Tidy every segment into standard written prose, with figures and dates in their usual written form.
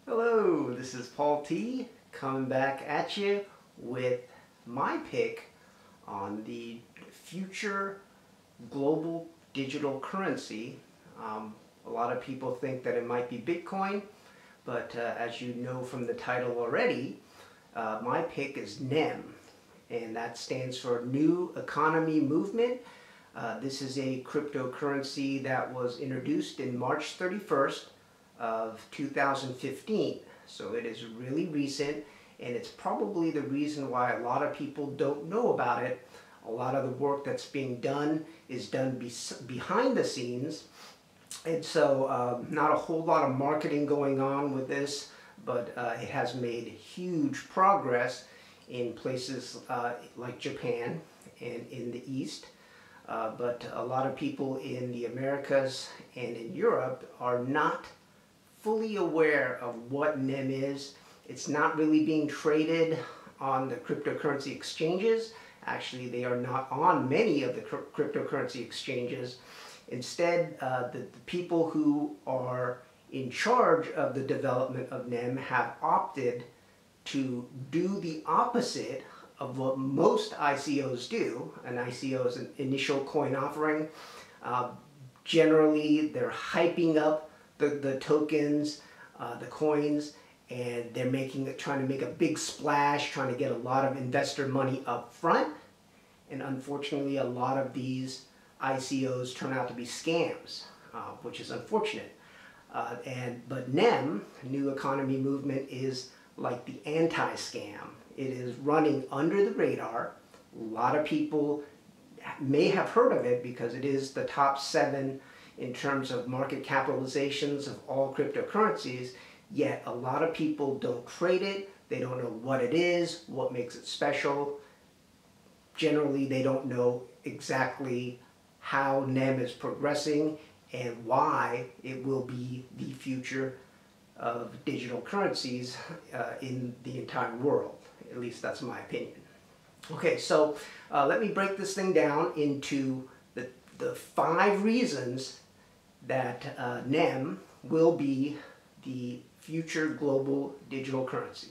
Hello, this is Paul T. coming back at you with my pick on the future global digital currency. A lot of people think that it might be Bitcoin, but as you know from the title already, my pick is NEM, and that stands for New Economy Movement. This is a cryptocurrency that was introduced in March 31st of 2015. So it is really recent, and it's probably the reason why a lot of people don't know about it. A lot of the work that's being done is done behind the scenes, and so not a whole lot of marketing going on with this, but it has made huge progress in places like Japan and in the East. But a lot of people in the Americas and in Europe are not fully aware of what NEM is. It's not really being traded on the cryptocurrency exchanges. Actually, they are not on many of the cryptocurrency exchanges. Instead, the people who are in charge of the development of NEM have opted to do the opposite of what most ICOs do. An ICO is an initial coin offering. Generally, they're hyping up the tokens, the coins, and they're trying to make a big splash, trying to get a lot of investor money up front. And unfortunately, a lot of these ICOs turn out to be scams, which is unfortunate. But NEM, New Economy Movement, is like the anti-scam. It is running under the radar. A lot of people may have heard of it because it is the top 7 in terms of market capitalizations of all cryptocurrencies, yet a lot of people don't trade it. They don't know what it is, what makes it special. Generally, they don't know exactly how NEM is progressing and why it will be the future of digital currencies in the entire world. At least that's my opinion. Okay, so let me break this thing down into the 5 reasons that NEM will be the future global digital currency.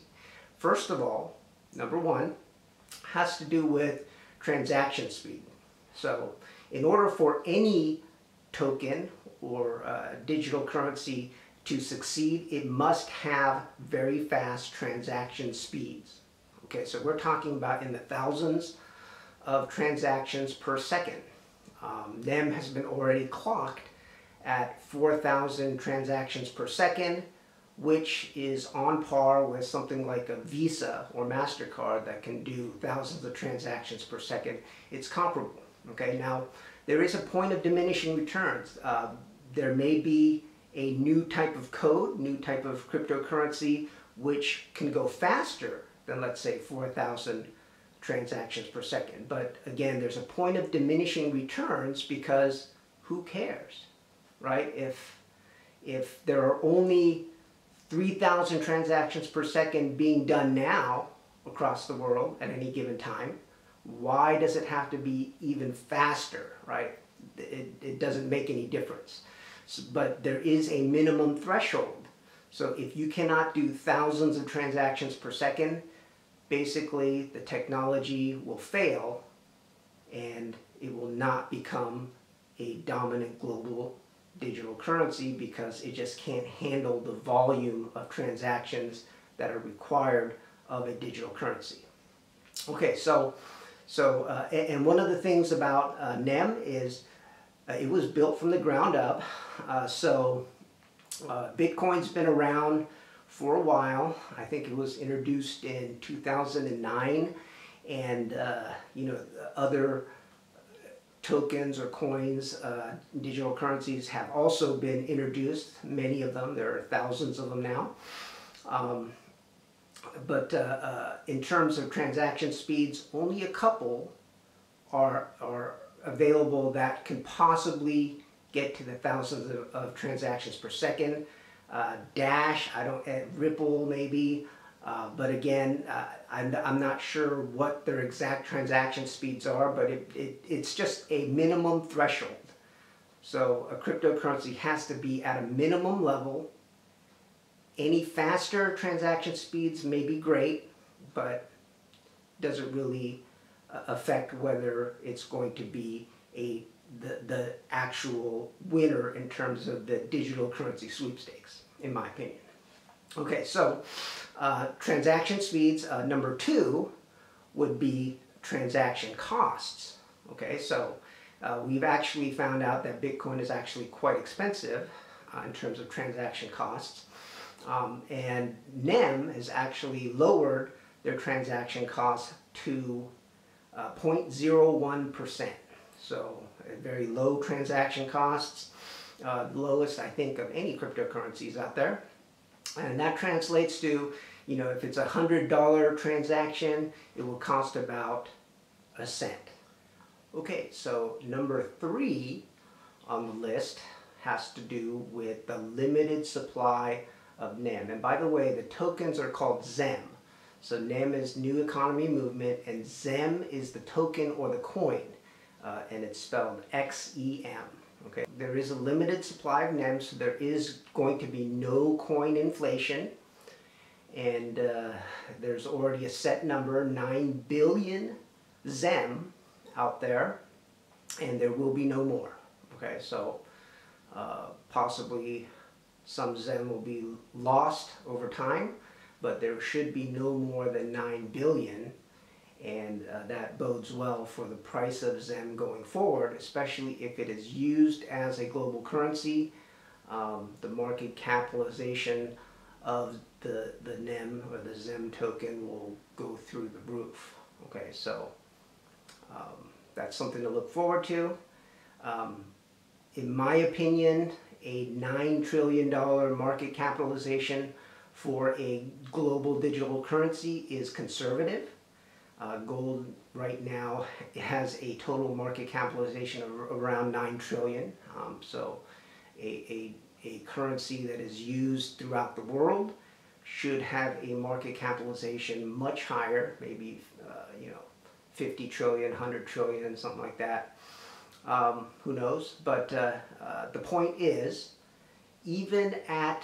First of all, number 1 has to do with transaction speed. So in order for any token or digital currency to succeed, it must have very fast transaction speeds. Okay, so we're talking about in the thousands of transactions per second. NEM has been already clocked at 4,000 transactions per second, which is on par with something like a Visa or MasterCard that can do thousands of transactions per second. It's comparable. Okay, now there is a point of diminishing returns. There may be a new type of code, new type of cryptocurrency, which can go faster than, let's say, 4,000 transactions per second. But again, there's a point of diminishing returns because who cares, right? If there are only 3,000 transactions per second being done now across the world at any given time, why does it have to be even faster, right? It doesn't make any difference. But there is a minimum threshold. So if you cannot do thousands of transactions per second, basically the technology will fail and it will not become a dominant global digital currency because it just can't handle the volume of transactions that are required of a digital currency. Okay, and one of the things about NEM is it was built from the ground up. Bitcoin's been around for a while. I think it was introduced in 2009, and other tokens or coins, digital currencies have also been introduced. Many of them, there are thousands of them now. But in terms of transaction speeds, only a couple are available that can possibly get to the thousands of transactions per second. Dash, Ripple maybe, but again, I'm not sure what their exact transaction speeds are, but it's just a minimum threshold. So a cryptocurrency has to be at a minimum level Any faster transaction speeds may be great, but doesn't really affect whether it's going to be the actual winner in terms of the digital currency sweepstakes, in my opinion. Okay, so transaction speeds. Number two would be transaction costs. Okay, so we've actually found out that Bitcoin is actually quite expensive in terms of transaction costs. And NEM has actually lowered their transaction costs to 0.01%. So very low transaction costs, lowest I think of any cryptocurrencies out there. And that translates to, you know, if it's a $100 transaction, it will cost about a cent. Okay, so number three on the list has to do with the limited supply of NEM. And by the way, the tokens are called XEM. So NEM is New Economy Movement, and XEM is the token or the coin, and it's spelled XEM. Okay, there is a limited supply of NEM, so there is going to be no coin inflation, and there's already a set number, 9 billion XEM out there, and there will be no more. Okay, so possibly some XEM will be lost over time, but there should be no more than 9 billion, and that bodes well for the price of XEM going forward, especially if it is used as a global currency. The market capitalization of the NEM or the XEM token will go through the roof. Okay, so that's something to look forward to. In my opinion, a $9 trillion market capitalization for a global digital currency is conservative. Gold right now has a total market capitalization of around 9 trillion. So a currency that is used throughout the world should have a market capitalization much higher, maybe 50 trillion, 100 trillion, something like that. Who knows? But the point is, even at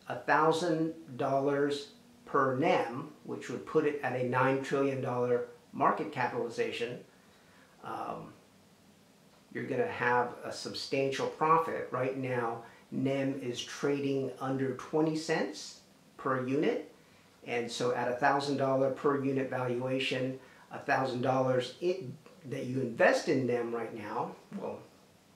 $1,000 per NEM, which would put it at a $9 trillion market capitalization, you're going to have a substantial profit. Right now, NEM is trading under 20 cents per unit, and so at $1,000 per unit valuation, $1,000 that you invest in NEM right now, well,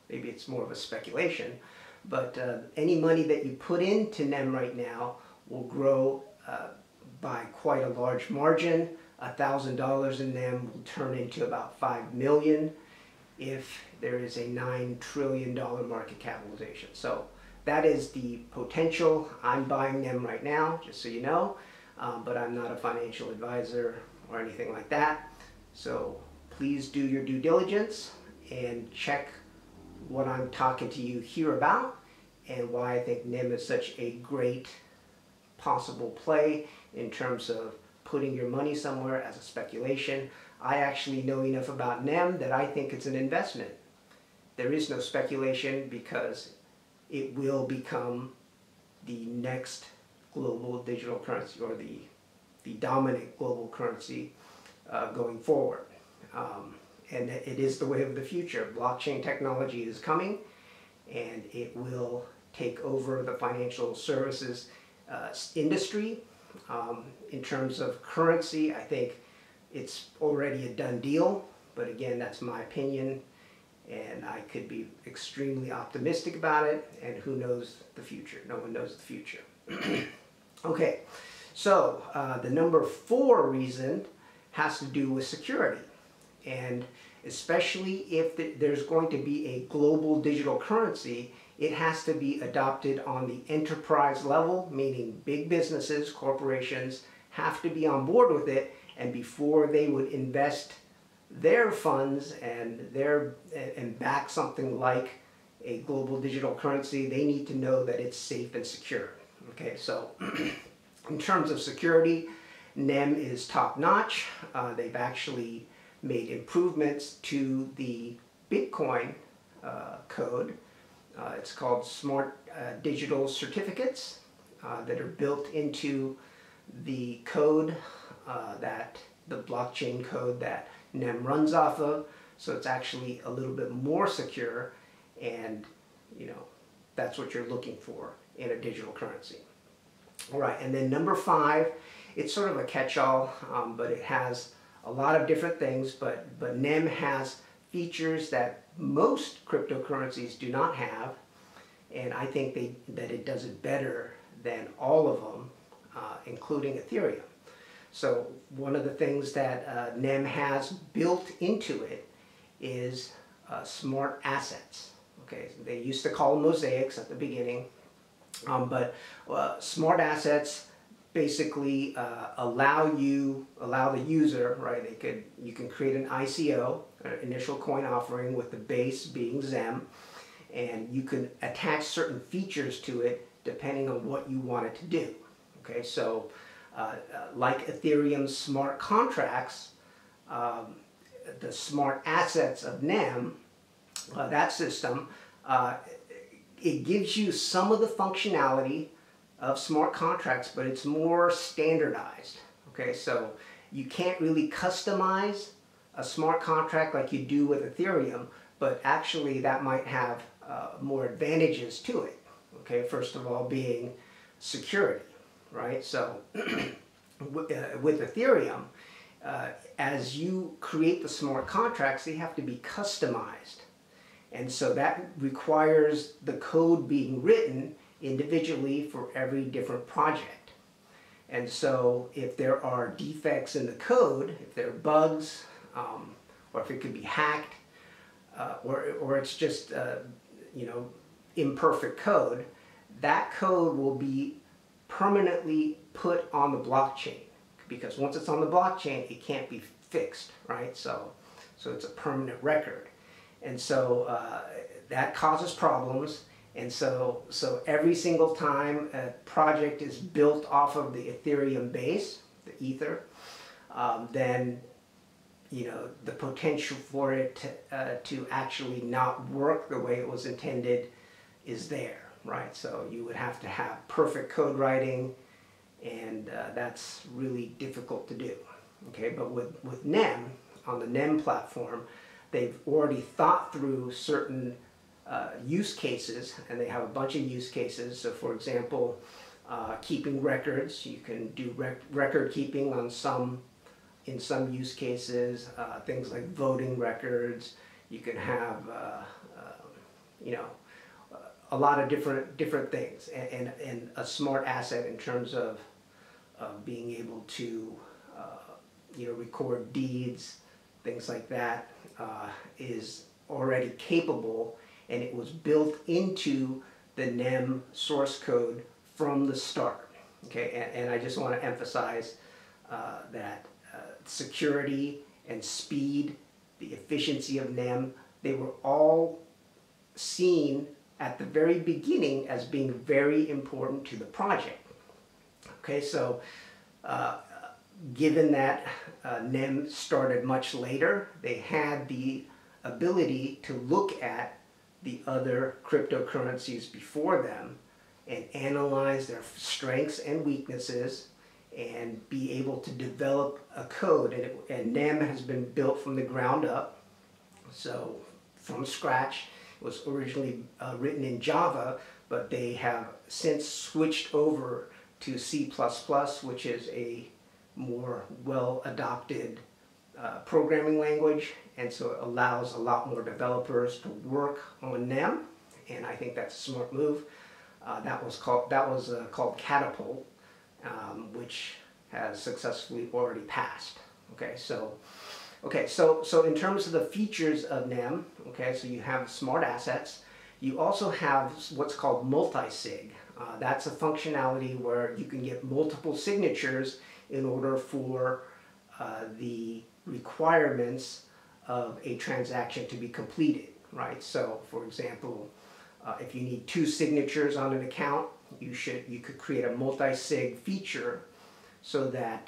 maybe it's more of a speculation, but any money that you put into NEM right now will grow by quite a large margin. $1,000 in NEM will turn into about 5 million if there is a $9 trillion market capitalization. So that is the potential. I'm buying NEM right now, just so you know, but I'm not a financial advisor or anything like that. So please do your due diligence and check what I'm talking to you here about and why I think NEM is such a great possible play in terms of putting your money somewhere as a speculation. I actually know enough about NEM that I think it's an investment. There is no speculation because it will become the next global digital currency, or the dominant global currency going forward. And it is the way of the future. Blockchain technology is coming, and it will take over the financial services industry. In terms of currency, I think it's already a done deal, but again, that's my opinion, and I could be extremely optimistic about it, and who knows the future? No one knows the future. Okay, so the number 4 reason has to do with security. And especially if there's going to be a global digital currency, it has to be adopted on the enterprise level, meaning big businesses, corporations have to be on board with it, and before they would invest their funds and back something like a global digital currency, they need to know that it's safe and secure. Okay, so in terms of security, NEM is top-notch. They've actually made improvements to the Bitcoin code. It's called Smart Digital Certificates, that are built into the code that the blockchain code that NEM runs off of. So it's actually a little bit more secure, and that's what you're looking for in a digital currency. All right, and then number 5, it's sort of a catch-all, but it has a lot of different things, but NEM has features that most cryptocurrencies do not have, and I think that it does it better than all of them, including Ethereum. So one of the things that NEM has built into it is smart assets. Okay, they used to call them mosaics at the beginning, but smart assets basically allow the user, right? You can create an ICO, initial coin offering, with the base being XEM, and you can attach certain features to it depending on what you want it to do. Okay, so like Ethereum's smart contracts, the smart assets of NEM, that system, it gives you some of the functionality of smart contracts, but it's more standardized. Okay, so you can't really customize a smart contract like you do with Ethereum, but actually that might have more advantages to it. Okay, first of all being security, right? So with Ethereum, as you create the smart contracts, they have to be customized. And so that requires the code being written individually for every different project. And so if there are defects in the code, if there are bugs, or if it could be hacked, or it's just imperfect code, that code will be permanently put on the blockchain, because once it's on the blockchain, it can't be fixed, right? So it's a permanent record. And so that causes problems, and so every single time a project is built off of the Ethereum base, the Ether, then the potential for it to actually not work the way it was intended is there, right? So you would have to have perfect code writing, and that's really difficult to do. Okay, but with NEM, on the NEM platform, they've already thought through certain use cases, and they have a bunch of use cases. So for example, keeping records, you can do record keeping in some use cases, things like voting records. You can have a lot of different things, and a smart asset in terms of being able to record deeds, things like that, is already capable, and it was built into the NEM source code from the start. Okay, and I just want to emphasize that security and speed, the efficiency of NEM, they were all seen at the very beginning as being very important to the project. Okay, so given that NEM started much later, they had the ability to look at the other cryptocurrencies before them and analyze their strengths and weaknesses and be able to develop a code. And NEM has been built from the ground up, so from scratch. It was originally written in Java, but they have since switched over to C++, which is a more well-adopted programming language, and so it allows a lot more developers to work on NEM, and I think that's a smart move. That was called Catapult, which has successfully already passed. Okay, so in terms of the features of NEM, okay, so you have smart assets. You also have what's called multi-sig. That's a functionality where you can get multiple signatures in order for the requirements of a transaction to be completed, right? So, for example, if you need 2 signatures on an account, you could create a multi-sig feature so that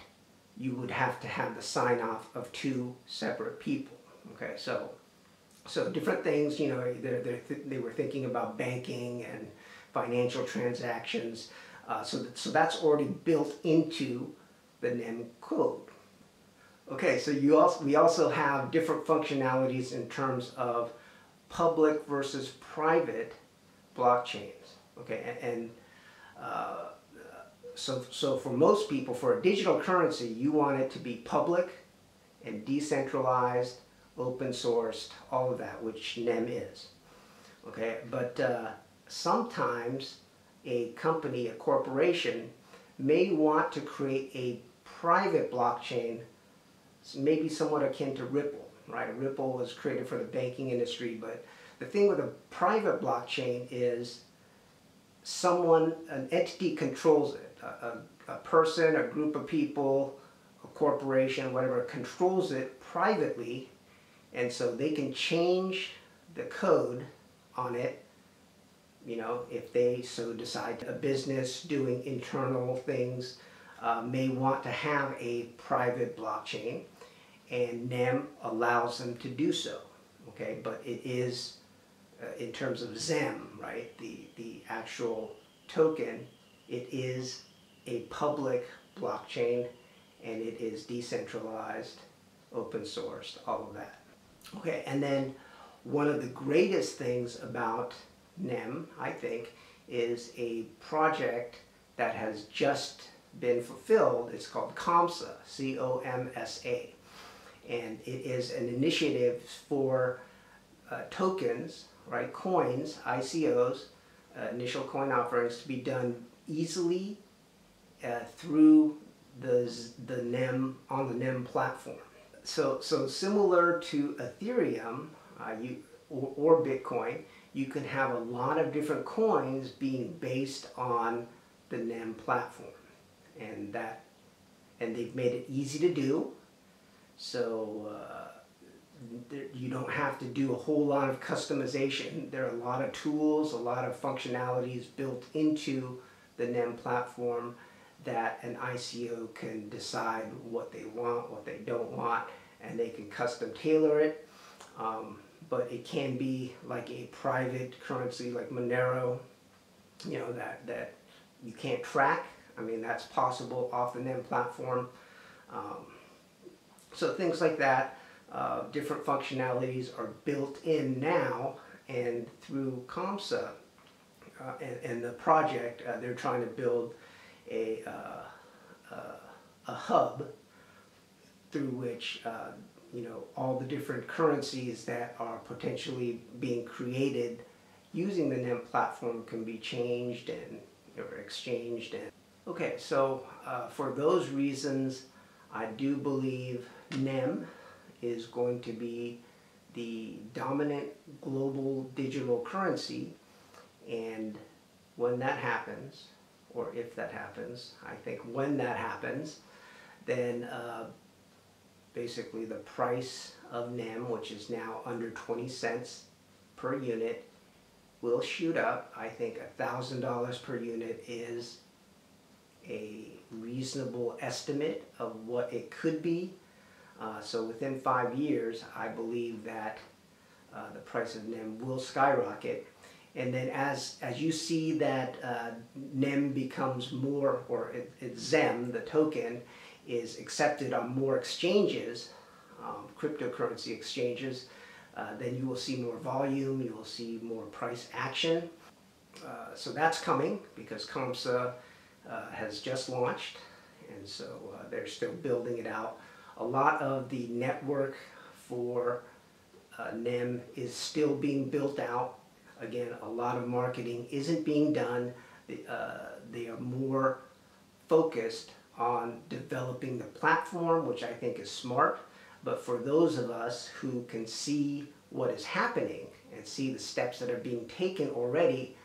you would have to have the sign-off of 2 separate people. Okay, so different things. They were thinking about banking and financial transactions. So that's already built into the NEM code. Okay, so we also have different functionalities in terms of public versus private blockchains. Okay, and so for most people, for a digital currency, you want it to be public and decentralized, open sourced, all of that, which NEM is. Okay, but sometimes a company, a corporation, may want to create a private blockchain, maybe somewhat akin to Ripple, right? Ripple was created for the banking industry, but the thing with a private blockchain is an entity controls it. A person, a group of people, a corporation, whatever, controls it privately, and so they can change the code on it, you know, if they so decide. A business doing internal things may want to have a private blockchain, and NEM allows them to do so, okay? But it is, in terms of XEM, right, the actual token, it is a public blockchain, and it is decentralized, open sourced, all of that. Okay, and then one of the greatest things about NEM, I think, is a project that has just been fulfilled. It's called COMSA, C-O-M-S-A. And it is an initiative for tokens, right, coins, ICOs, initial coin offerings, to be done easily through the NEM, on the NEM platform. So similar to Ethereum or Bitcoin, you can have a lot of different coins being based on the NEM platform, and they've made it easy to do. So you don't have to do a whole lot of customization. There are a lot of tools, a lot of functionalities built into the NEM platform that an ICO can decide what they want, what they don't want, and they can custom tailor it. But it can be like a private currency like Monero, you know, that you can't track. I mean, that's possible off the NEM platform. So things like that, different functionalities are built in now, and through COMSA and the project, they're trying to build a hub through which you know, all the different currencies that are potentially being created using the NEM platform can be changed and or exchanged. And okay, so for those reasons, I do believe NEM is going to be the dominant global digital currency, and when that happens, or if that happens, I think when that happens, then basically the price of NEM, which is now under 20 cents per unit, will shoot up. I think $1,000 per unit is a reasonable estimate of what it could be. So within 5 years, I believe that the price of NEM will skyrocket. And then as you see that NEM becomes more, or XEM, the token, is accepted on more exchanges, cryptocurrency exchanges, then you will see more volume, you will see more price action. So that's coming because COMSA has just launched, and so they're still building it out. A lot of the network for NEM is still being built out. Again, a lot of marketing isn't being done. They are more focused on developing the platform, which I think is smart. But for those of us who can see what is happening and see the steps that are being taken already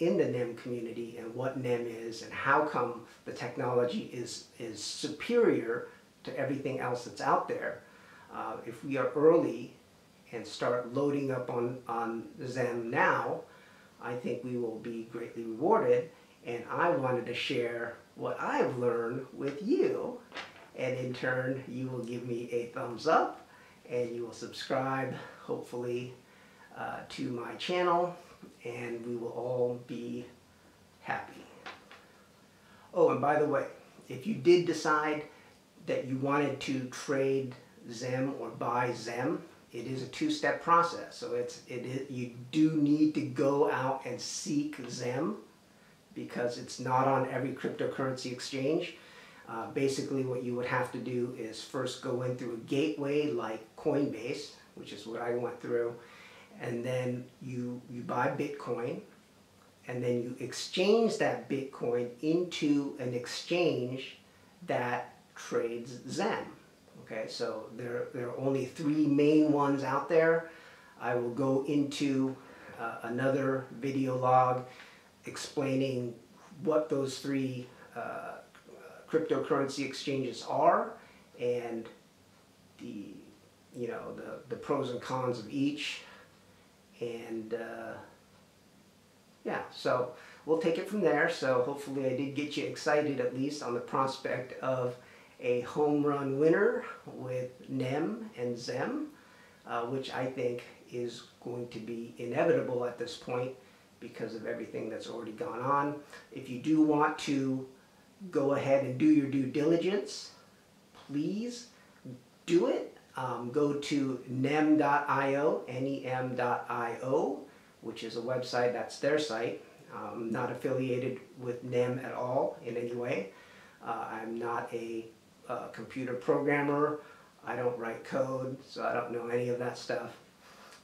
in the NEM community and what NEM is and how come the technology is superior to everything else that's out there, if we are early and start loading up on XEM now, I think we will be greatly rewarded. And I wanted to share what I've learned with you, and in turn you will give me a thumbs up and you will subscribe, hopefully, to my channel, and we will all be happy. Oh, and by the way, if you did decide that you wanted to trade XEM or buy XEM, it is a two-step process. So you do need to go out and seek XEM because it's not on every cryptocurrency exchange. Basically what you would have to do is first go in through a gateway like Coinbase, which is what I went through, and then you buy Bitcoin, and then you exchange that Bitcoin into an exchange that trades XEM. Okay, so there are only three main ones out there. I will go into another video log explaining what those three cryptocurrency exchanges are and the the pros and cons of each. And yeah, so we'll take it from there. So hopefully I did get you excited at least on the prospect of a home run winner with NEM and XEM, which I think is going to be inevitable at this point because of everything that's already gone on. If you do want to go ahead and do your due diligence, please do it. Go to nem.io, nem.io, which is a website, that's their site. Not affiliated with NEM at all in any way. I'm not a computer programmer. I don't write code, so I don't know any of that stuff.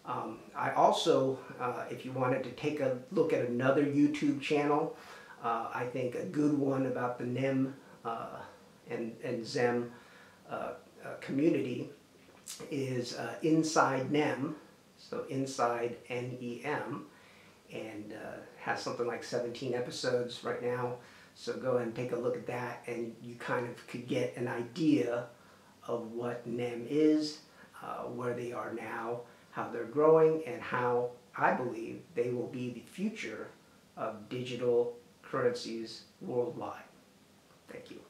I also, if you wanted to take a look at another YouTube channel, I think a good one about the NEM and XEM community is Inside NEM, so Inside NEM, and has something like 17 episodes right now. So go ahead and take a look at that, and you kind of could get an idea of what NEM is, where they are now, how they're growing, and how I believe they will be the future of digital currencies worldwide. Thank you.